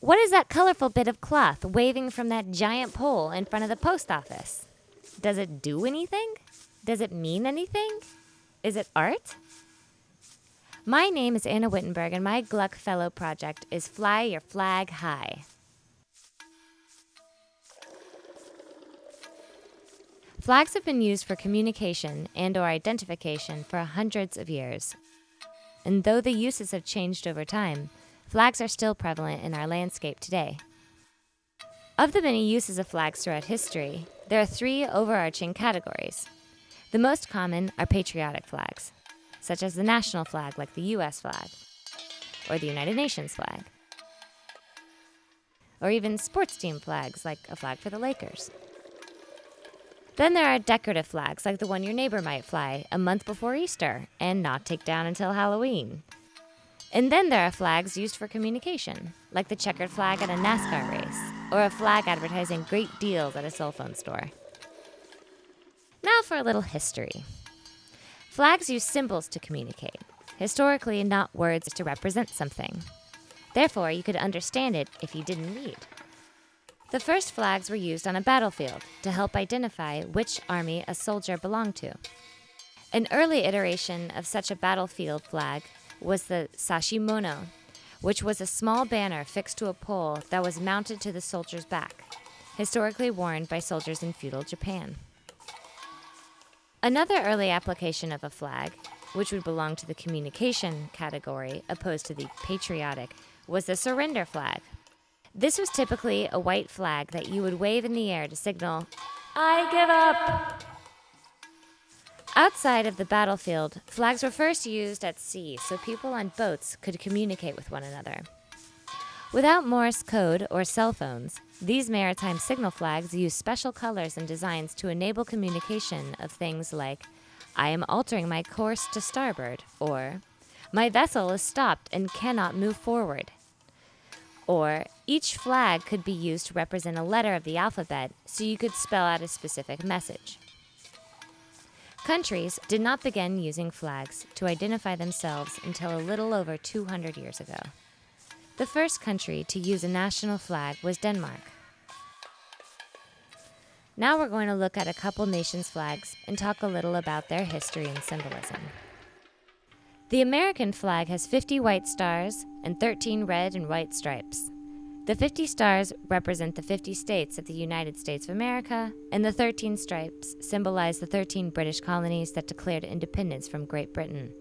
What is that colorful bit of cloth waving from that giant pole in front of the post office? Does it do anything? Does it mean anything? Is it art? My name is Anna Wittenberg, and my Gluck Fellow project is Fly Your Flag High. Flags have been used for communication and/or identification for hundreds of years. And though the uses have changed over time, flags are still prevalent in our landscape today. Of the many uses of flags throughout history, there are three overarching categories. The most common are patriotic flags, such as the national flag like the US flag, or the United Nations flag, or even sports team flags like a flag for the Lakers. Then there are decorative flags like the one your neighbor might fly a month before Easter and not take down until Halloween. And then there are flags used for communication, like the checkered flag at a NASCAR race, or a flag advertising great deals at a cell phone store. Now for a little history. Flags use symbols to communicate, historically not words to represent something. Therefore, you could understand it if you didn't read. The first flags were used on a battlefield to help identify which army a soldier belonged to. An early iteration of such a battlefield flag was the sashimono, which was a small banner fixed to a pole that was mounted to the soldier's back, historically worn by soldiers in feudal Japan. Another early application of a flag, which would belong to the communication category opposed to the patriotic, was the surrender flag. This was typically a white flag that you would wave in the air to signal, "I give up!" Outside of the battlefield, flags were first used at sea so people on boats could communicate with one another. Without Morse code or cell phones, these maritime signal flags used special colors and designs to enable communication of things like, "I am altering my course to starboard," or "My vessel is stopped and cannot move forward." Or, each flag could be used to represent a letter of the alphabet so you could spell out a specific message. Countries did not begin using flags to identify themselves until a little over 200 years ago. The first country to use a national flag was Denmark. Now we're going to look at a couple nations' flags and talk a little about their history and symbolism. The American flag has 50 white stars and 13 red and white stripes. The 50 stars represent the 50 states of the United States of America, and the 13 stripes symbolize the 13 British colonies that declared independence from Great Britain.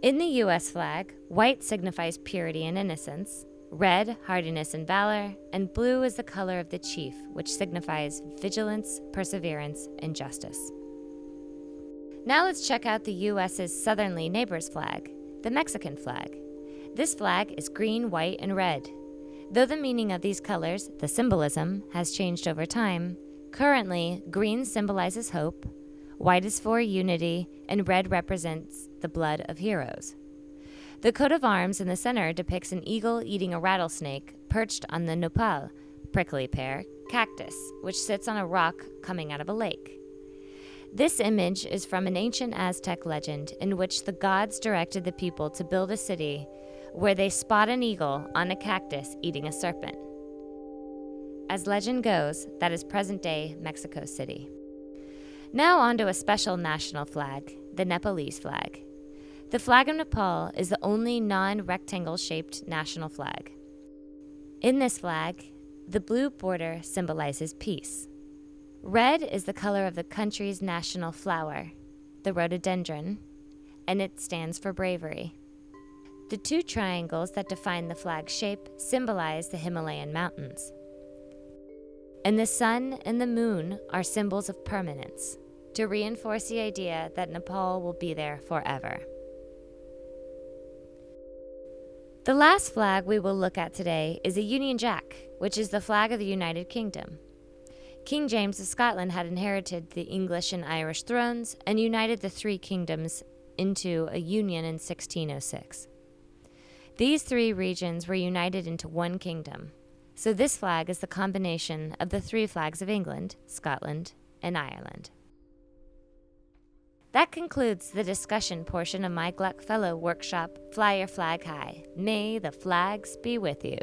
In the U.S. flag, white signifies purity and innocence, red, hardiness and valor, and blue is the color of the chief, which signifies vigilance, perseverance, and justice. Now let's check out the U.S.'s southerly neighbor's flag, the Mexican flag. This flag is green, white, and red. Though the meaning of these colors, the symbolism, has changed over time, currently green symbolizes hope, white is for unity, and red represents the blood of heroes. The coat of arms in the center depicts an eagle eating a rattlesnake perched on the nopal, prickly pear, cactus, which sits on a rock coming out of a lake. This image is from an ancient Aztec legend in which the gods directed the people to build a city where they spot an eagle on a cactus eating a serpent. As legend goes, that is present-day Mexico City. Now on to a special national flag, the Nepalese flag. The flag of Nepal is the only non-rectangle-shaped national flag. In this flag, the blue border symbolizes peace. Red is the color of the country's national flower, the rhododendron, and it stands for bravery. The two triangles that define the flag's shape symbolize the Himalayan mountains. And the sun and the moon are symbols of permanence, to reinforce the idea that Nepal will be there forever. The last flag we will look at today is a Union Jack, which is the flag of the United Kingdom. King James of Scotland had inherited the English and Irish thrones and united the three kingdoms into a union in 1606. These three regions were united into one kingdom, so this flag is the combination of the three flags of England, Scotland, and Ireland. That concludes the discussion portion of my Gluck Fellow workshop, Fly Your Flag High. May the flags be with you.